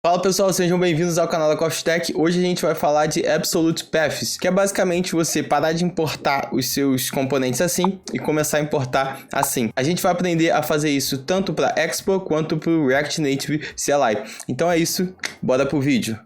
Fala pessoal, sejam bem-vindos ao canal da CoffeeTech. Hoje a gente vai falar de Absolute Paths, que é basicamente você parar de importar os seus componentes assim e começar a importar assim. A gente vai aprender a fazer isso tanto para Expo quanto para o React Native CLI. Então é isso, bora pro vídeo.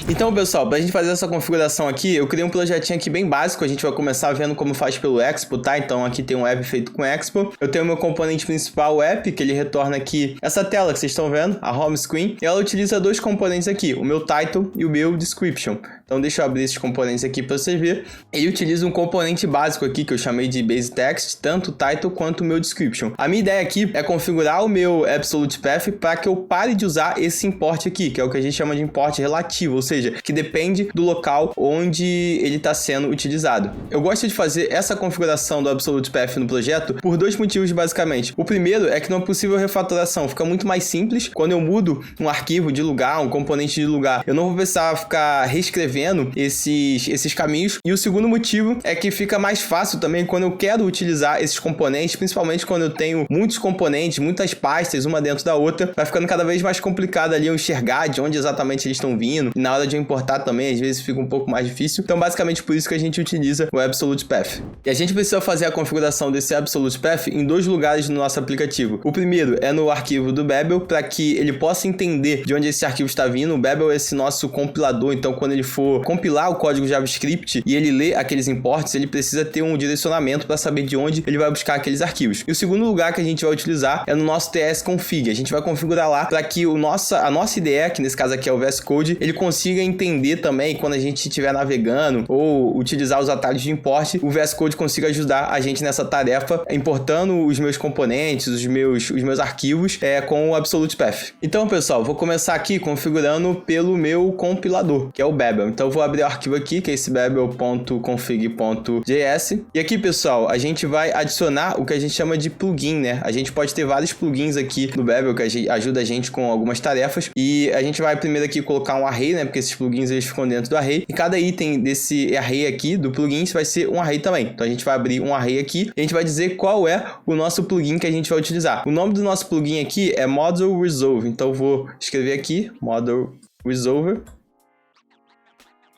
Então, pessoal, para a gente fazer essa configuração aqui, eu criei um projetinho aqui bem básico. A gente vai começar vendo como faz pelo Expo, tá? Então, aqui tem um app feito com Expo. Eu tenho o meu componente principal, o app, que ele retorna aqui essa tela que vocês estão vendo, a home screen. E ela utiliza dois componentes aqui, o meu title e o meu description. Então, deixa eu abrir esses componentes aqui para você ver. Ele utiliza um componente básico aqui, que eu chamei de base text, tanto o title quanto o meu description. A minha ideia aqui é configurar o meu Absolute Path para que eu pare de usar esse import aqui, que é o que a gente chama de import relativo, ou seja, que depende do local onde ele está sendo utilizado. Eu gosto de fazer essa configuração do Absolute Path no projeto por dois motivos, basicamente. O primeiro é que não é possível refatoração, fica muito mais simples. Quando eu mudo um arquivo de lugar, um componente de lugar, eu não vou precisar ficar reescrevendo esses caminhos. E o segundo motivo é que fica mais fácil também quando eu quero utilizar esses componentes, principalmente quando eu tenho muitos componentes, muitas pastas, uma dentro da outra, vai ficando cada vez mais complicado ali eu enxergar de onde exatamente eles estão vindo. E na hora de importar também, às vezes fica um pouco mais difícil. Então, basicamente, por isso que a gente utiliza o Absolute Path. E a gente precisa fazer a configuração desse Absolute Path em dois lugares no nosso aplicativo. O primeiro é no arquivo do Babel, para que ele possa entender de onde esse arquivo está vindo. O Babel é esse nosso compilador, então quando ele for compilar o código JavaScript e ele lê aqueles imports, ele precisa ter um direcionamento para saber de onde ele vai buscar aqueles arquivos. E o segundo lugar que a gente vai utilizar é no nosso tsconfig. A gente vai configurar lá para que a nossa IDE, que nesse caso aqui é o VS Code, ele consiga entender também quando a gente estiver navegando ou utilizar os atalhos de import, o VS Code consiga ajudar a gente nessa tarefa, importando os meus componentes, os meus arquivos com o Absolute Path. Então, pessoal, vou começar aqui configurando pelo meu compilador, que é o Babel. Então, eu vou abrir o arquivo aqui, que é esse babel.config.js. E aqui, pessoal, a gente vai adicionar o que a gente chama de plugin, né? A gente pode ter vários plugins aqui no Babel que ajuda a gente com algumas tarefas. E a gente vai primeiro aqui colocar um array, né? Porque esses plugins eles ficam dentro do array. E cada item desse array aqui, do plugin, vai ser um array também. Então, a gente vai abrir um array aqui e a gente vai dizer qual é o nosso plugin que a gente vai utilizar. O nome do nosso plugin aqui é Model Resolve. Então, eu vou escrever aqui, Model Resolver.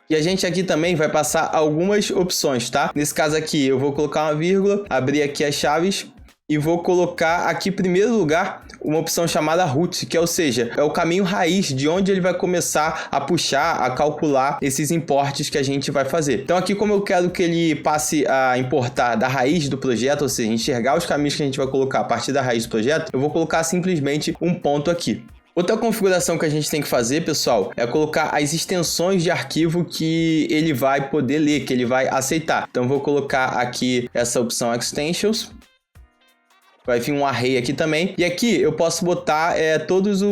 E a gente aqui também vai passar algumas opções, tá? Nesse caso aqui, eu vou colocar uma vírgula, abrir aqui as chaves e vou colocar aqui em primeiro lugar uma opção chamada root, que ou seja, é o caminho raiz de onde ele vai começar a puxar, a calcular esses importes que a gente vai fazer. Então aqui, como eu quero que ele passe a importar da raiz do projeto, ou seja, enxergar os caminhos que a gente vai colocar a partir da raiz do projeto, eu vou colocar simplesmente um ponto aqui. Outra configuração que a gente tem que fazer, pessoal, é colocar as extensões de arquivo que ele vai poder ler, que ele vai aceitar. Então, vou colocar aqui essa opção Extensions. Vai vir um array aqui também. E aqui eu posso botar todas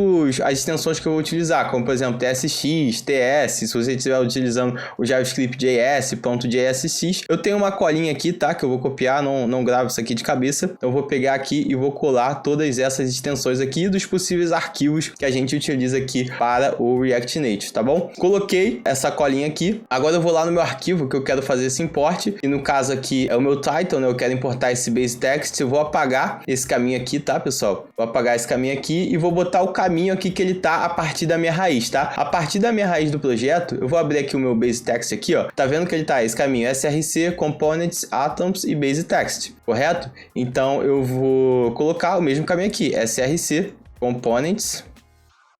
as extensões que eu vou utilizar, como por exemplo TSX, TS, se você estiver utilizando o JavaScript JS, .jsx. Eu tenho uma colinha aqui, tá? Que eu vou copiar, não gravo isso aqui de cabeça. Então eu vou pegar aqui e vou colar todas essas extensões aqui dos possíveis arquivos que a gente utiliza aqui para o React Native, tá bom? Coloquei essa colinha aqui. Agora eu vou lá no meu arquivo que eu quero fazer esse import. E no caso aqui é o meu title, né? Eu quero importar esse base text. Eu vou apagar esse caminho aqui, tá, pessoal? Vou apagar esse caminho aqui e vou botar o caminho aqui que ele tá a partir da minha raiz, tá? A partir da minha raiz do projeto, eu vou abrir aqui o meu base text aqui, ó. Tá vendo que ele tá esse caminho src, components, atoms e base text, correto? Então eu vou colocar o mesmo caminho aqui, src, components,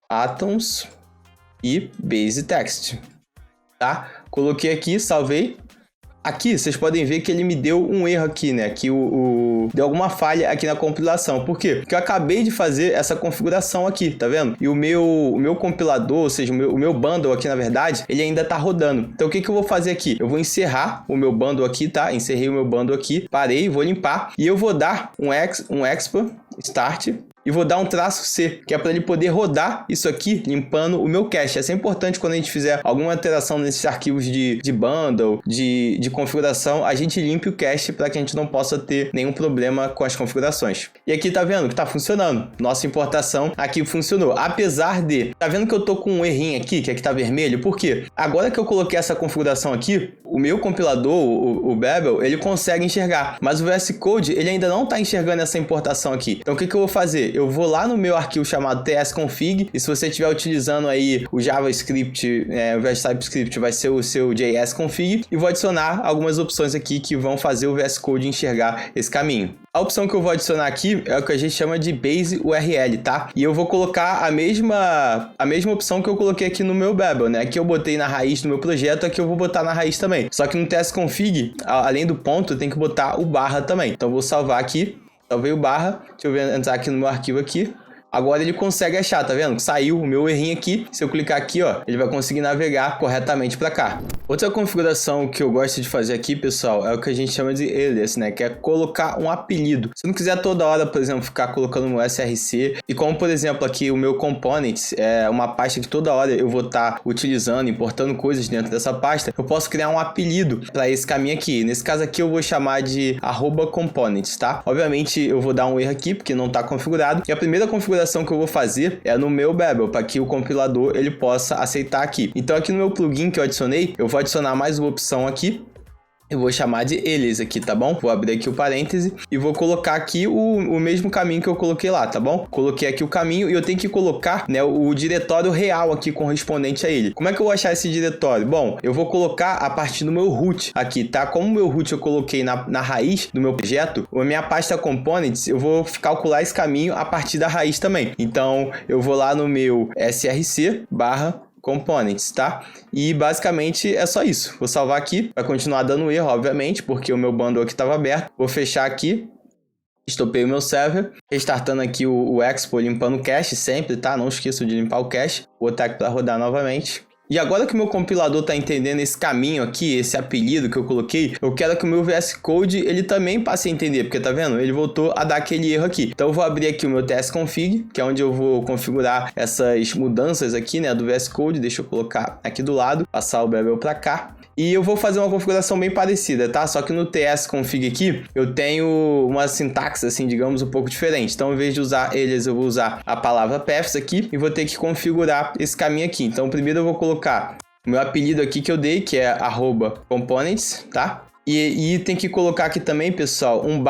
atoms e base text, tá? Coloquei aqui, salvei. Aqui, vocês podem ver que ele me deu um erro aqui, né? Que deu alguma falha aqui na compilação. Por quê? Porque eu acabei de fazer essa configuração aqui, tá vendo? E o meu compilador, ou seja, o meu bundle aqui, na verdade, ele ainda tá rodando. Então, o que eu vou fazer aqui? Eu vou encerrar o meu bundle aqui, tá? Encerrei o meu bundle aqui, parei, vou limpar. E eu vou dar um expo start e vou dar um traço C, que é para ele poder rodar isso aqui, limpando o meu cache. Isso é importante quando a gente fizer alguma alteração nesses arquivos de bundle, de configuração, a gente limpe o cache para que a gente não possa ter nenhum problema com as configurações. E aqui tá vendo que tá funcionando. Nossa importação aqui funcionou. Apesar de... Tá vendo que eu tô com um errinho aqui, que aqui tá vermelho? Por quê? Agora que eu coloquei essa configuração aqui, o meu compilador, o Babel, ele consegue enxergar. Mas o VS Code, ele ainda não tá enxergando essa importação aqui. Então o que eu vou fazer? Eu vou lá no meu arquivo chamado tsconfig, e se você estiver utilizando aí o JavaScript, o VS TypeScript vai ser o seu JSconfig, e vou adicionar algumas opções aqui que vão fazer o VS Code enxergar esse caminho. A opção que eu vou adicionar aqui é o que a gente chama de Base URL, tá? E eu vou colocar a mesma opção que eu coloquei aqui no meu Babel, né? Aqui eu botei na raiz do meu projeto, aqui eu vou botar na raiz também. Só que no tsconfig, além do ponto, eu tenho que botar o barra também. Então eu vou salvar aqui, salvei o barra, deixa eu entrar aqui no meu arquivo aqui. Agora ele consegue achar, tá vendo? Saiu o meu errinho aqui. Se eu clicar aqui, ó, ele vai conseguir navegar corretamente para cá. Outra configuração que eu gosto de fazer aqui, pessoal, é o que a gente chama de alias, né? Que é colocar um apelido. Se eu não quiser toda hora, por exemplo, ficar colocando um src, e como, por exemplo, aqui o meu components é uma pasta que toda hora eu vou estar utilizando, importando coisas dentro dessa pasta, eu posso criar um apelido para esse caminho aqui. Nesse caso aqui eu vou chamar de @components, tá? Obviamente eu vou dar um erro aqui, porque não está configurado. E a primeira configuração que eu vou fazer é no meu Babel, para que o compilador ele possa aceitar aqui. Então aqui no meu plugin que eu adicionei, eu vou adicionar mais uma opção aqui. Eu vou chamar de eles aqui, tá bom? Vou abrir aqui o parêntese e vou colocar aqui o mesmo caminho que eu coloquei lá, tá bom? Coloquei aqui o caminho e eu tenho que colocar, né, o diretório real aqui correspondente a ele. Como é que eu vou achar esse diretório? Bom, eu vou colocar a partir do meu root aqui, tá? Como o meu root eu coloquei na raiz do meu projeto, a minha pasta components, eu vou calcular esse caminho a partir da raiz também. Então, eu vou lá no meu src/components, tá? E basicamente é só isso. Vou salvar aqui, vai continuar dando erro, obviamente, porque o meu bundle aqui estava aberto. Vou fechar aqui, estopei o meu server, restartando aqui o Expo, limpando o cache sempre, tá? Não esqueça de limpar o cache. Vou botar aqui para rodar novamente. E agora que o meu compilador está entendendo esse caminho aqui, esse apelido que eu coloquei, eu quero que o meu VS Code ele também passe a entender, porque tá vendo? Ele voltou a dar aquele erro aqui. Então eu vou abrir aqui o meu tsconfig, que é onde eu vou configurar essas mudanças aqui, né, do VS Code. Deixa eu colocar aqui do lado, passar o Babel para cá. E eu vou fazer uma configuração bem parecida, tá? Só que no tsconfig aqui, eu tenho uma sintaxe, assim, digamos, um pouco diferente. Então, em vez de usar eles, eu vou usar a palavra paths aqui e vou ter que configurar esse caminho aqui. Então, primeiro eu vou colocar o meu apelido aqui que eu dei, que é @components, tá? E tem que colocar aqui também, pessoal, um /*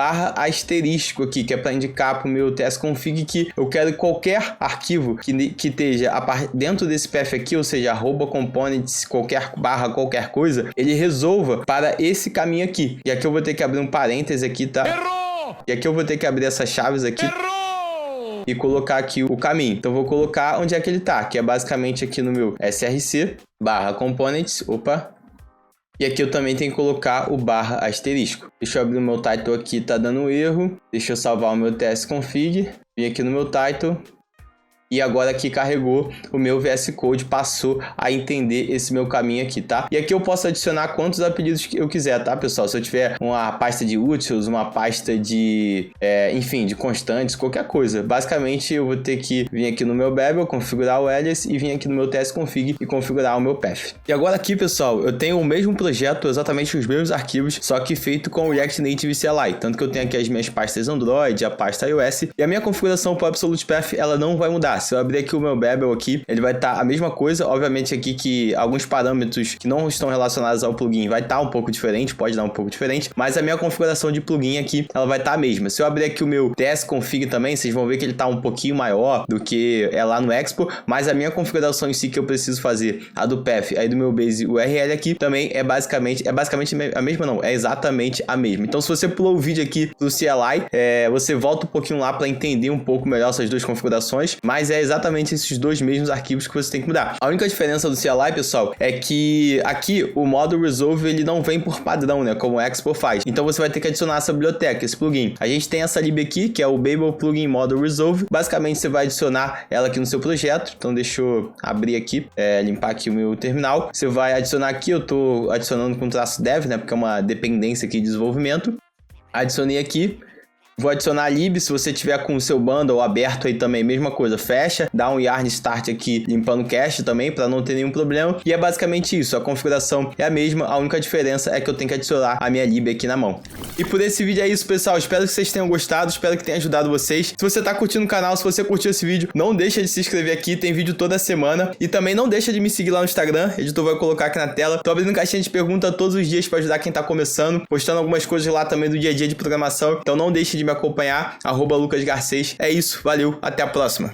aqui, que é para indicar para o meu tsconfig que eu quero qualquer arquivo que esteja dentro desse path aqui, ou seja, @components, qualquer barra, qualquer coisa, ele resolva para esse caminho aqui. E aqui eu vou ter que abrir um parêntese aqui, tá? Errou! E aqui eu vou ter que abrir essas chaves aqui. Errou! E colocar aqui o caminho. Então eu vou colocar onde é que ele tá, que é basicamente aqui no meu src/components, opa. E aqui eu também tenho que colocar o /*. Deixa eu abrir o meu title aqui, tá dando erro. Deixa eu salvar o meu tsconfig. Vim aqui no meu title. E agora aqui carregou o meu VS Code, passou a entender esse meu caminho aqui, tá? E aqui eu posso adicionar quantos apelidos que eu quiser, tá, pessoal? Se eu tiver uma pasta de utils, uma pasta de, enfim, de constantes, qualquer coisa. Basicamente, eu vou ter que vir aqui no meu Babel, configurar o alias e vir aqui no meu tsconfig e configurar o meu path. E agora aqui, pessoal, eu tenho o mesmo projeto, exatamente os mesmos arquivos, só que feito com o React Native CLI. Tanto que eu tenho aqui as minhas pastas Android, a pasta iOS, e a minha configuração para o Absolute Path, ela não vai mudar. Se eu abrir aqui o meu Babel aqui, ele vai estar a mesma coisa. Obviamente aqui que alguns parâmetros que não estão relacionados ao plugin vai estar um pouco diferente, pode dar um pouco diferente, mas a minha configuração de plugin aqui, ela vai estar a mesma. Se eu abrir aqui o meu tsconfig também, vocês vão ver que ele está um pouquinho maior do que é lá no Expo, mas a minha configuração em si que eu preciso fazer, a do path, aí do meu base URL aqui, também é basicamente a mesma não, é exatamente a mesma. Então se você pulou o vídeo aqui do CLI, você volta um pouquinho lá para entender um pouco melhor essas duas configurações, mas é exatamente esses dois mesmos arquivos que você tem que mudar. A única diferença do CLI, pessoal, é que aqui o modo resolve ele não vem por padrão, né, como o Expo faz. Então você vai ter que adicionar essa biblioteca, esse plugin. A gente tem essa lib aqui, que é o Babel Plugin Model Resolve. Basicamente você vai adicionar ela aqui no seu projeto. Então deixa eu abrir aqui, limpar aqui o meu terminal. Você vai adicionar aqui, eu tô adicionando com traço dev, né, porque é uma dependência aqui de desenvolvimento. Adicionei aqui. Vou adicionar a lib, se você tiver com o seu bundle aberto aí também, mesma coisa, fecha, dá um yarn start aqui limpando o cache também, para não ter nenhum problema. E é basicamente isso, a configuração é a mesma, a única diferença é que eu tenho que adicionar a minha lib aqui na mão. E por esse vídeo é isso, pessoal, espero que vocês tenham gostado, espero que tenha ajudado vocês. Se você tá curtindo o canal, se você curtiu esse vídeo, não deixa de se inscrever aqui, tem vídeo toda semana. E também não deixa de me seguir lá no Instagram, o editor vai colocar aqui na tela. Tô abrindo caixinha de pergunta todos os dias para ajudar quem tá começando, postando algumas coisas lá também do dia a dia de programação. Então não deixe de me acompanhar, @lucasgarcês. É isso, valeu, até a próxima.